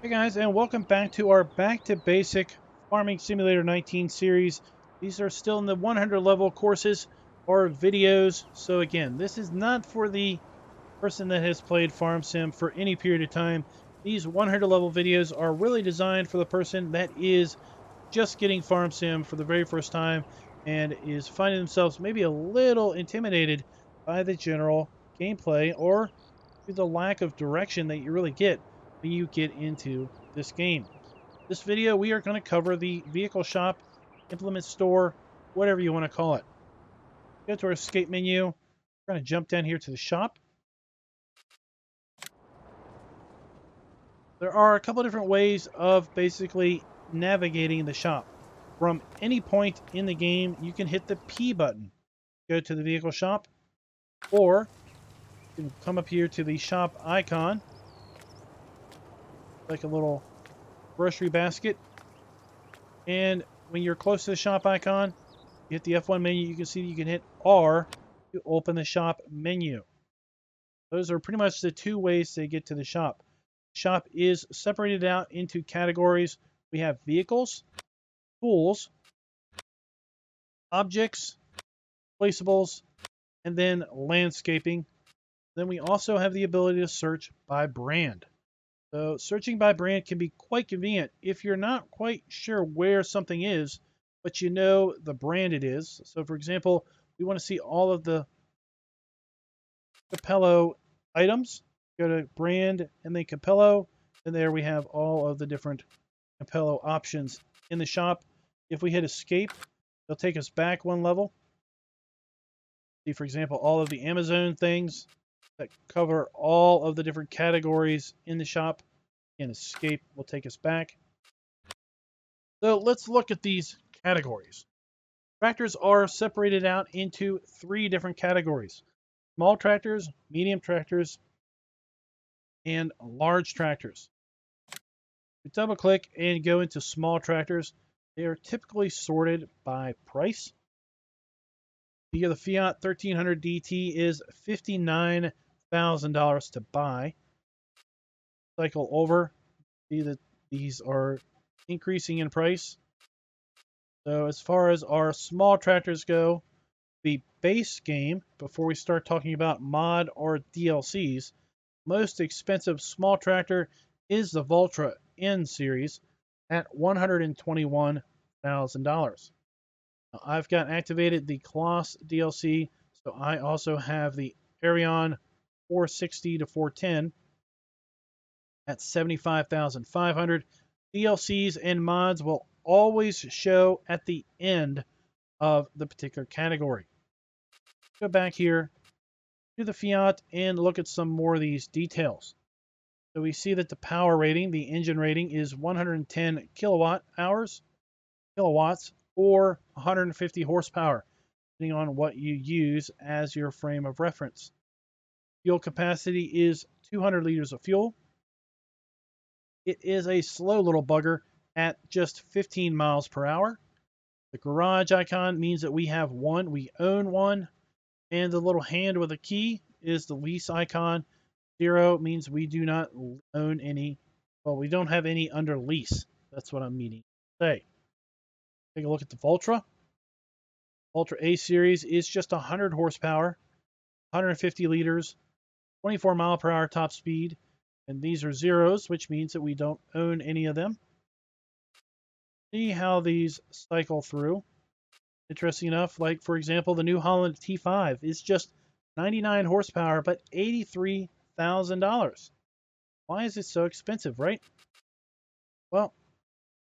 Hey guys, and welcome back to our Back to Basic Farming Simulator 19 series. These are still in the 100 level courses or videos. So again, this is not for the person that has played Farm Sim for any period of time. These 100 level videos are really designed for the person that is just getting Farm Sim for the very first time and is finding themselves maybe a little intimidated by the general gameplay or the lack of direction that you really get when you get into this game. This video, we are going to cover the vehicle shop, implement store, whatever you want to call it. Go to our escape menu. We're going to jump down here to the shop. There are a couple different ways of basically navigating the shop. From any point in the game, you can hit the P button, go to the vehicle shop, or you can come up here to the shop icon, like a little grocery basket. And when you're close to the shop icon, you hit the F1 menu, you can see you can hit R to open the shop menu. Those are pretty much the two ways to get to the shop. Shop is separated out into categories. We have vehicles, tools, objects, placeables, and then landscaping. Then we also have the ability to search by brand. So searching by brand can be quite convenient if you're not quite sure where something is, but you know the brand it is. So for example, we want to see all of the Capello items. Go to brand and then Capello, and there we have all of the different Capello options in the shop. If we hit escape, it'll take us back one level. See, for example, all of the Amazon things that cover all of the different categories in the shop. And escape will take us back. So let's look at these categories. Tractors are separated out into three different categories: small tractors, medium tractors, and large tractors. We double click and go into small tractors. They are typically sorted by price. Here, the Fiat 1300 DT is $59,000 to buy. Cycle over. See that these are increasing in price. So as far as our small tractors go, the base game, before we start talking about mod or DLCs, most expensive small tractor is the Voltra N series at $121,000. I've got activated the Kloss DLC, so I also have the Arion 460 to 410 at $75,500. DLCs and mods will always show at the end of the particular category. Go back here to the Fiat and look at some more of these details. So we see that the power rating, the engine rating, is 110 kilowatts, or 150 horsepower, depending on what you use as your frame of reference. Fuel capacity is 200 liters of fuel. It is a slow little bugger at just 15 miles per hour. The garage icon means that we have one, we own one, and the little hand with a key is the lease icon. 0 means we do not own any. Well, we don't have any under lease. That's what I'm meaning to say. Take a look at the Voltra. Voltra A series is just 100 horsepower, 150 liters, 24 mile per hour top speed, and these are zeros, which means that we don't own any of them. See how these cycle through. Interesting enough, like for example, the New Holland T5 is just 99 horsepower, but $83,000. Why is it so expensive, right? Well,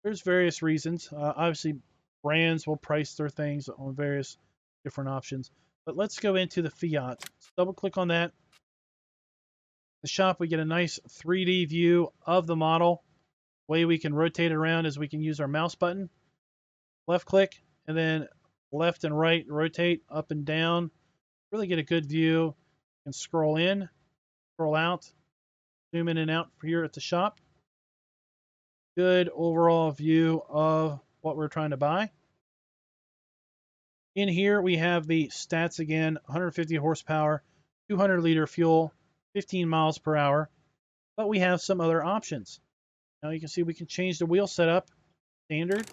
there's various reasons. Obviously, brands will price their things on various different options. But let's go into the Fiat. Let's double click on that. The shop, we get a nice 3D view of the model. The way we can rotate it around is we can use our mouse button, left click, and then left and right rotate up and down. Really get a good view. You can scroll in, scroll out, zoom in and out here at the shop. Good overall view of what we're trying to buy. In here, we have the stats again: 150 horsepower, 200 liter fuel, 15 miles per hour. But we have some other options. Now you can see we can change the wheel setup. Standard.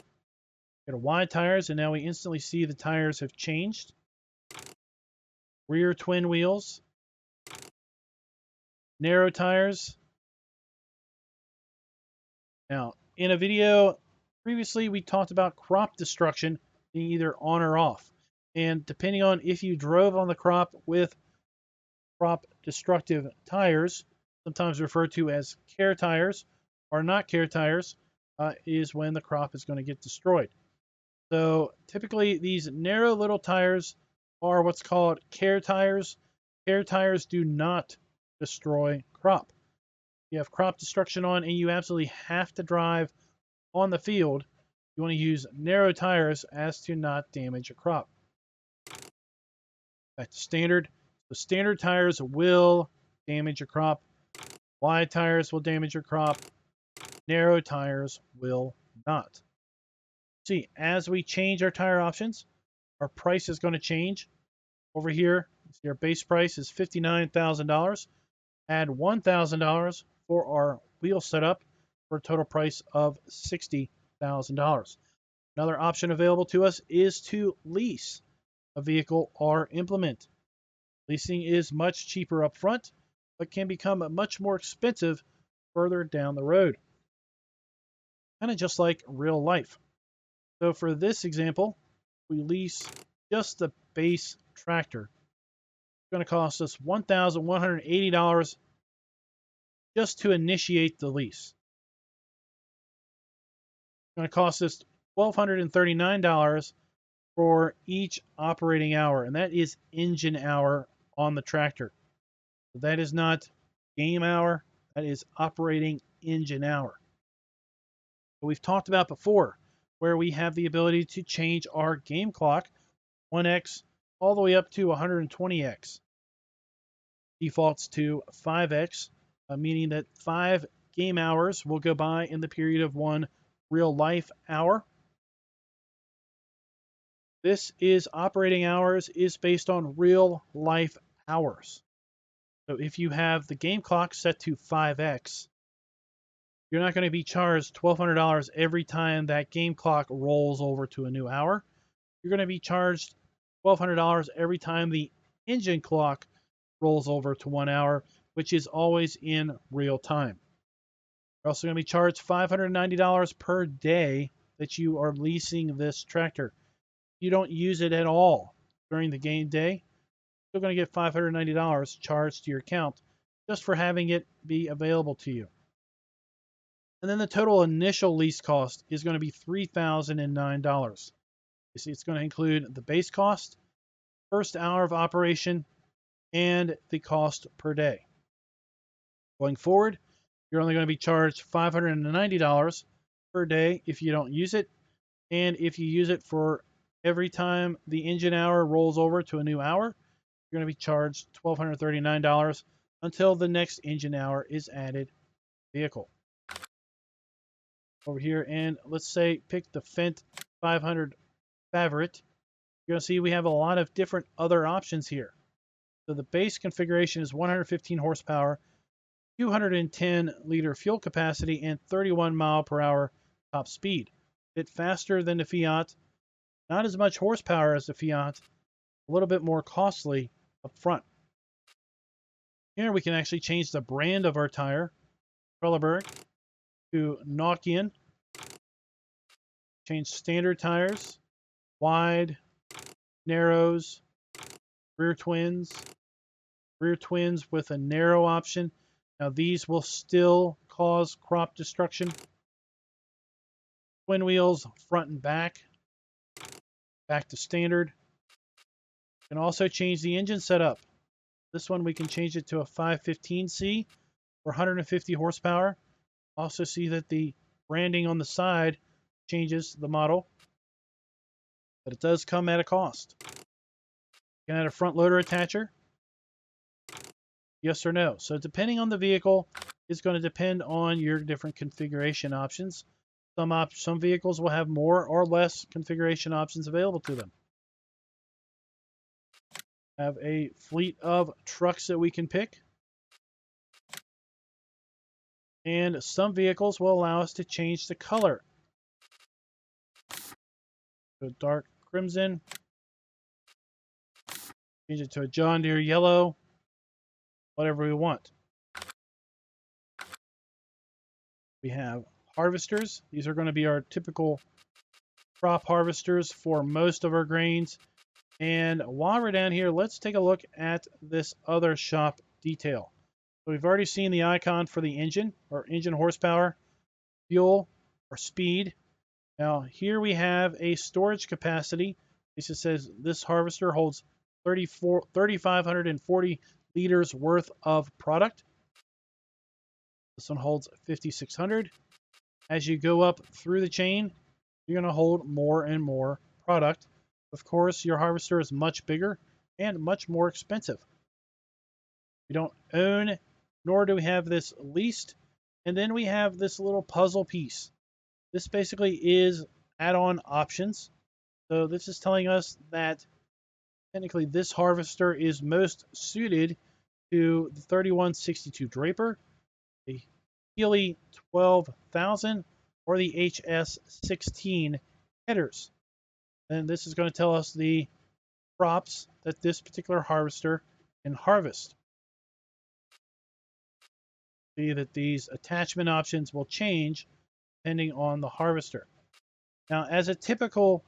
Go to wide tires, and now we instantly see the tires have changed. Rear twin wheels. Narrow tires. Now, in a video previously, we talked about crop destruction being either on or off. And depending on if you drove on the crop with crop destructive tires, sometimes referred to as care tires or not care tires, is when the crop is going to get destroyed. So typically these narrow little tires are what's called care tires. Care tires do not destroy crop. You have crop destruction on and you absolutely have to drive on the field. You want to use narrow tires as to not damage your crop. Back to standard. So standard tires will damage your crop. Wide tires will damage your crop. Narrow tires will not. See, as we change our tire options, our price is going to change. Over here, see our base price is $59,000. Add $1,000 for our wheel setup for a total price of $60,000. Another option available to us is to lease a vehicle or implement. Leasing is much cheaper up front, but can become much more expensive further down the road. Kind of just like real life. So for this example, we lease just the base tractor. It's going to cost us $1,180 just to initiate the lease. It's going to cost us $1,239 for each operating hour, and that is engine hour on the tractor. So that is not game hour, that is operating engine hour. But we've talked about before where we have the ability to change our game clock 1x all the way up to 120x. Defaults to 5x, meaning that 5 game hours will go by in the period of 1 real life hour. This is operating hours is based on real life hours. So if you have the game clock set to 5x, you're not going to be charged $1,200 every time that game clock rolls over to a new hour. You're going to be charged $1,200 every time the engine clock rolls over to 1 hour, which is always in real time. You're also going to be charged $590 per day that you are leasing this tractor. If you don't use it at all during the game day, you're going to get $590 charged to your account just for having it be available to you. And then the total initial lease cost is going to be $3,009. You see, it's going to include the base cost, first hour of operation, and the cost per day. Going forward, you're only going to be charged $590 per day if you don't use it. And if you use it for every time the engine hour rolls over to a new hour, you're going to be charged $1,239 until the next engine hour is added to the vehicle. Over here, and let's say pick the Fendt 500 Favorite. You're going to see we have a lot of different other options here. So the base configuration is 115 horsepower, 210 liter fuel capacity, and 31 mile per hour top speed. A bit faster than the Fiat, not as much horsepower as the Fiat, a little bit more costly up front. Here we can actually change the brand of our tire, Trelleborg, to Nokian. Change standard tires, wide, narrows, rear twins with a narrow option. Now these will still cause crop destruction. Twin wheels, front and back to standard. You can also change the engine setup. This one we can change it to a 515C for 150 horsepower. Also see that the branding on the side changes the model, but it does come at a cost. You can add a front loader attacher. Yes or no. So depending on the vehicle, it's going to depend on your different configuration options. Some vehicles will have more or less configuration options available to them. Have a fleet of trucks that we can pick. And some vehicles will allow us to change the color. So dark crimson, change it to a John Deere yellow, whatever we want. We have harvesters. These are going to be our typical crop harvesters for most of our grains. And while we're down here, let's take a look at this other shop detail. So we've already seen the icon for the engine, or engine horsepower, fuel, or speed. Now here we have a storage capacity. It says this harvester holds 3,540 liters worth of product. This one holds 5,600. As you go up through the chain, you're going to hold more and more product. Of course, your harvester is much bigger and much more expensive. We don't own, nor do we have this leased. And then we have this little puzzle piece. This basically is add-on options. So this is telling us that technically this harvester is most suited to the 3162 Draper, the Healy 12,000, or the HS16 headers. And this is going to tell us the crops that this particular harvester can harvest. See that these attachment options will change depending on the harvester. Now, as a typical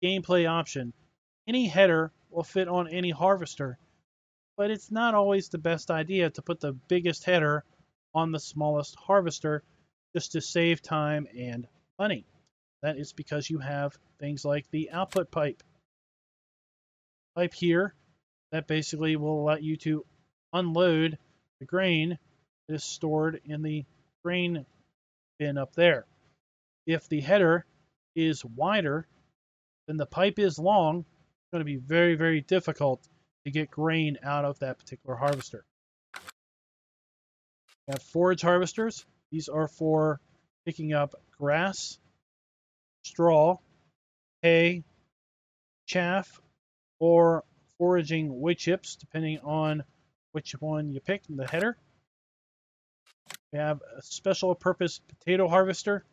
gameplay option, any header will fit on any harvester, but it's not always the best idea to put the biggest header on the smallest harvester just to save time and money. That is because you have things like the output pipe here that basically will allow you to unload the grain that is stored in the grain bin up there. If the header is wider than the pipe is long, it's going to be very, very difficult to get grain out of that particular harvester. We have forage harvesters. These are for picking up grass, straw, hay, chaff, or foraging wood chips, depending on which one you pick in the header. We have a special purpose potato harvester,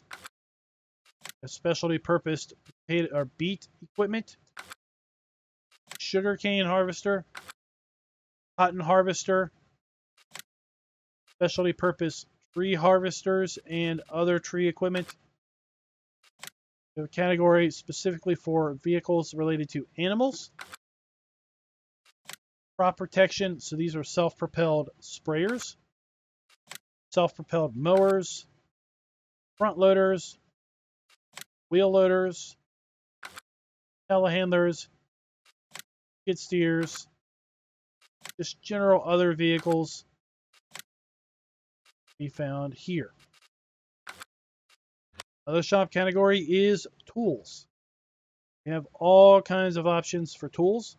a specialty purposed potato or beet equipment, sugarcane harvester, cotton harvester, specialty purpose tree harvesters, and other tree equipment. We have a category specifically for vehicles related to animals. Crop protection, so these are self-propelled sprayers, self-propelled mowers, front loaders, wheel loaders, telehandlers, skid steers, just general other vehicles be found here. Another shop category is tools. We have all kinds of options for tools,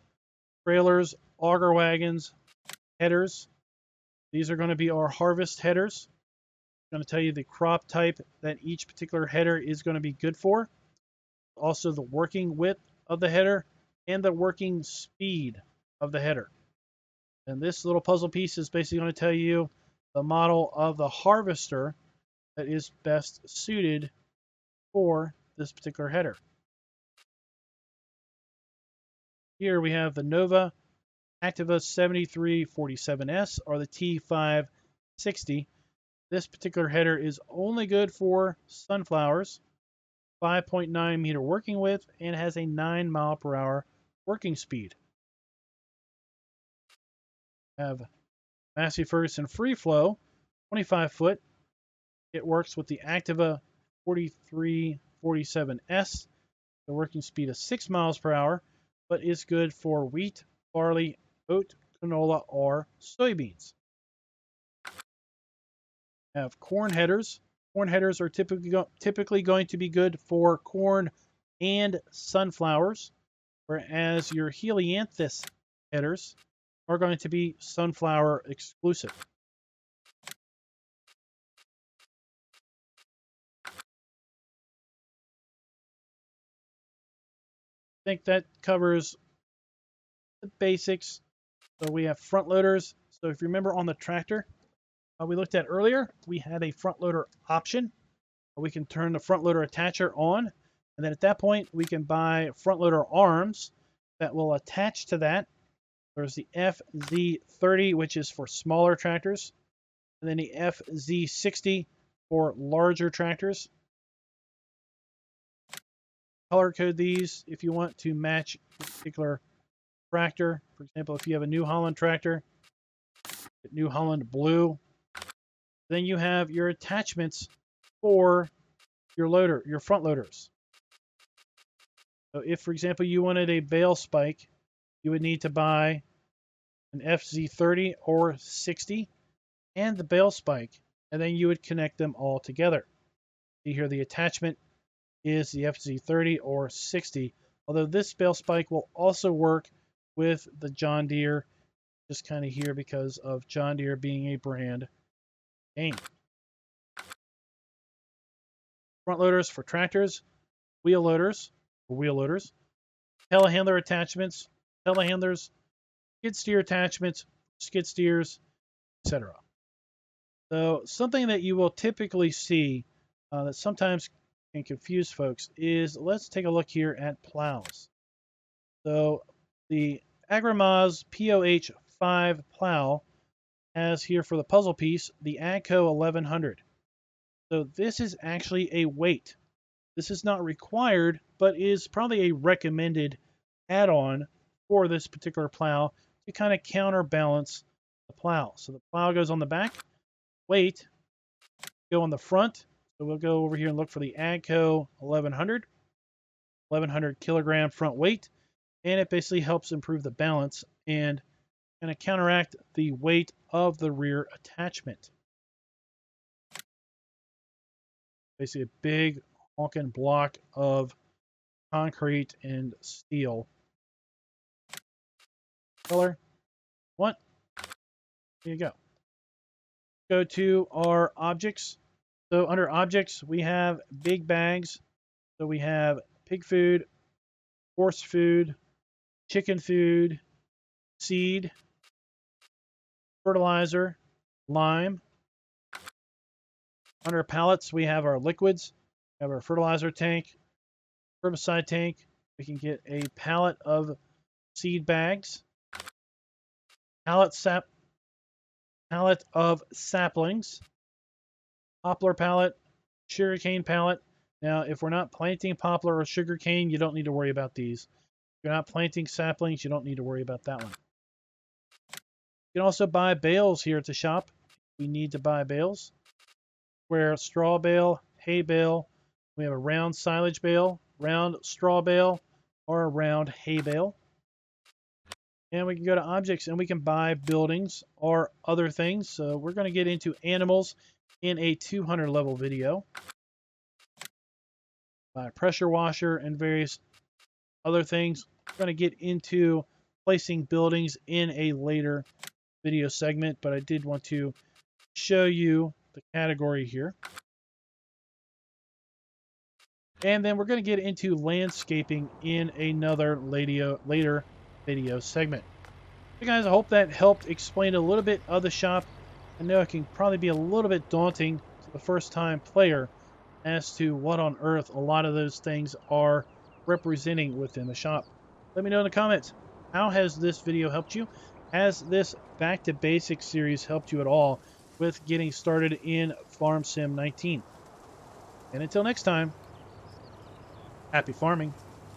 trailers, auger wagons, headers. These are going to be our harvest headers. I'm going to tell you the crop type that each particular header is going to be good for. Also the working width of the header and the working speed of the header. And this little puzzle piece is basically going to tell you the model of the harvester that is best suited for this particular header. Here we have the Nova Activa 7347S or the T560. This particular header is only good for sunflowers, 5.9 meter working width, and has a 9 mile per hour working speed. We have Massey Ferguson Free Flow, 25 foot. It works with the Activa 4347S, the working speed of 6 miles per hour, but is good for wheat, barley, oat, canola, or soybeans. We have corn headers. Corn headers are typically going to be good for corn and sunflowers, whereas your Helianthus headers are going to be sunflower exclusive. I think that covers the basics. So we have front loaders. So if you remember on the tractor, we looked at earlier, we had a front loader option. We can turn the front loader attacher on, and then at that point we can buy front loader arms that will attach to that. There's the FZ30, which is for smaller tractors, and then the FZ60 for larger tractors. Color code these if you want to match a particular tractor. For example, if you have a New Holland tractor, New Holland blue. Then you have your attachments for your loader, your front loaders. So if, for example, you wanted a bale spike, you would need to buy an FZ30 or 60 and the bale spike, and then you would connect them all together. See here, the attachment is the FZ30 or 60, although this bale spike will also work with the John Deere, just kind of here because of John Deere being a brand name. Front loaders for tractors, wheel loaders for wheel loaders, telehandler attachments, telehandlers, skid steer attachments, skid steers, etc. So something that you will typically see that sometimes can confuse folks is, let's take a look here at plows. So the Agrimaz POH5 plow has here for the puzzle piece the AGCO 1100. So this is actually a weight. This is not required, but is probably a recommended add-on for this particular plow to kind of counterbalance the plow. So the plow goes on the back, weight go on the front. So we'll go over here and look for the AGCO 1100 kilogram front weight, and it basically helps improve the balance and kind of counteract the weight of the rear attachment. Basically a big honking block of concrete and steel. Color, what? There you go. Go to our objects. So under objects, we have big bags. So we have pig food, horse food, chicken food, seed, fertilizer, lime. Under pallets, we have our liquids. We have our fertilizer tank, herbicide tank. We can get a pallet of seed bags, pallet of saplings, poplar pallet, sugarcane pallet. Now, if we're not planting poplar or sugarcane, you don't need to worry about these. If you're not planting saplings, you don't need to worry about that one. You can also buy bales here at the shop. We need to buy bales. Where straw bale, hay bale, we have a round silage bale, round straw bale, or a round hay bale. And we can go to objects and we can buy buildings or other things. So we're going to get into animals in a 200 level video. Buy a pressure washer and various other things. We're going to get into placing buildings in a later video segment, but I did want to show you the category here. And then we're going to get into landscaping in another later video segment. So guys, I hope that helped explain a little bit of the shop. I know it can probably be a little bit daunting to the first time player as to what on earth a lot of those things are representing within the shop. Let me know in the comments, how has this video helped you? Has this Back to Basics series helped you at all with getting started in Farm Sim 19? And until next time, happy farming.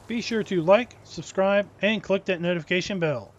Be sure to like, subscribe, and click that notification bell.